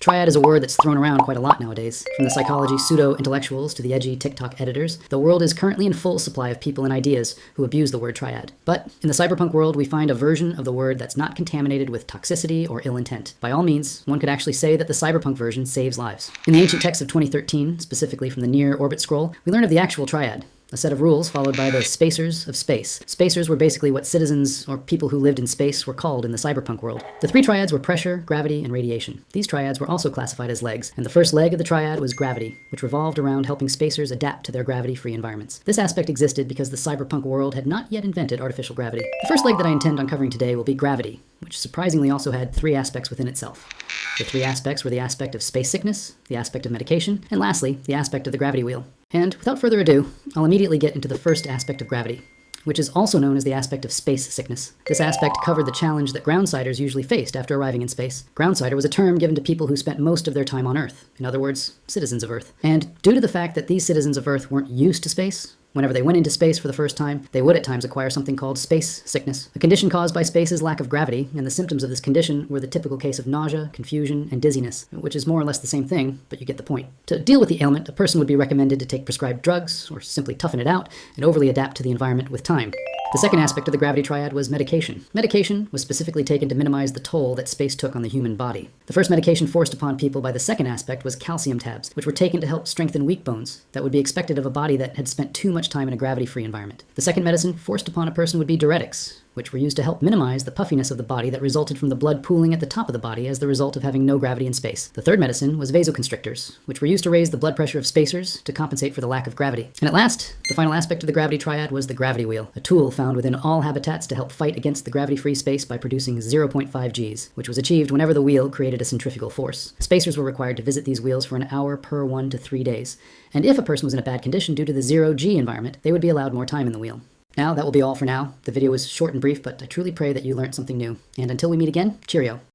Triad is a word that's thrown around quite a lot nowadays. From the psychology pseudo-intellectuals to the edgy TikTok editors, the world is currently in full supply of people and ideas who abuse the word triad. But in the cyberpunk world, we find a version of the word that's not contaminated with toxicity or ill intent. By all means, one could actually say that the cyberpunk version saves lives. In the ancient texts of 2013, specifically from the Near Orbit Scroll, we learn of the actual triad. A set of rules followed by the spacers of space. Spacers were basically what citizens or people who lived in space were called in the cyberpunk world. The three triads were pressure, gravity, and radiation. These triads were also classified as legs, and the first leg of the triad was gravity, which revolved around helping spacers adapt to their gravity-free environments. This aspect existed because the cyberpunk world had not yet invented artificial gravity. The first leg that I intend on covering today will be gravity, which surprisingly also had three aspects within itself. The three aspects were the aspect of space sickness, the aspect of medication, and lastly, the aspect of the gravity wheel. And without further ado, I'll immediately get into the first aspect of gravity, which is also known as the aspect of space sickness. This aspect covered the challenge that groundsiders usually faced after arriving in space. Groundsider was a term given to people who spent most of their time on Earth, in other words, citizens of Earth. And due to the fact that these citizens of Earth weren't used to space, whenever they went into space for the first time, they would at times acquire something called space sickness, a condition caused by space's lack of gravity, and the symptoms of this condition were the typical case of nausea, confusion, and dizziness, which is more or less the same thing, but you get the point. To deal with the ailment, a person would be recommended to take prescribed drugs, or simply toughen it out, and overly adapt to the environment with time. The second aspect of the gravity triad was medication. Medication was specifically taken to minimize the toll that space took on the human body. The first medication forced upon people by the second aspect was calcium tabs, which were taken to help strengthen weak bones that would be expected of a body that had spent too much time in a gravity-free environment. The second medicine forced upon a person would be diuretics, which were used to help minimize the puffiness of the body that resulted from the blood pooling at the top of the body as the result of having no gravity in space. The third medicine was vasoconstrictors, which were used to raise the blood pressure of spacers to compensate for the lack of gravity. And at last, the final aspect of the gravity triad was the gravity wheel, a tool found within all habitats to help fight against the gravity-free space by producing 0.5 Gs, which was achieved whenever the wheel created a centrifugal force. Spacers were required to visit these wheels for an hour per 1 to 3 days, and if a person was in a bad condition due to the 0G environment, they would be allowed more time in the wheel. Now, that will be all for now. The video was short and brief, but I truly pray that you learned something new. And until we meet again, cheerio.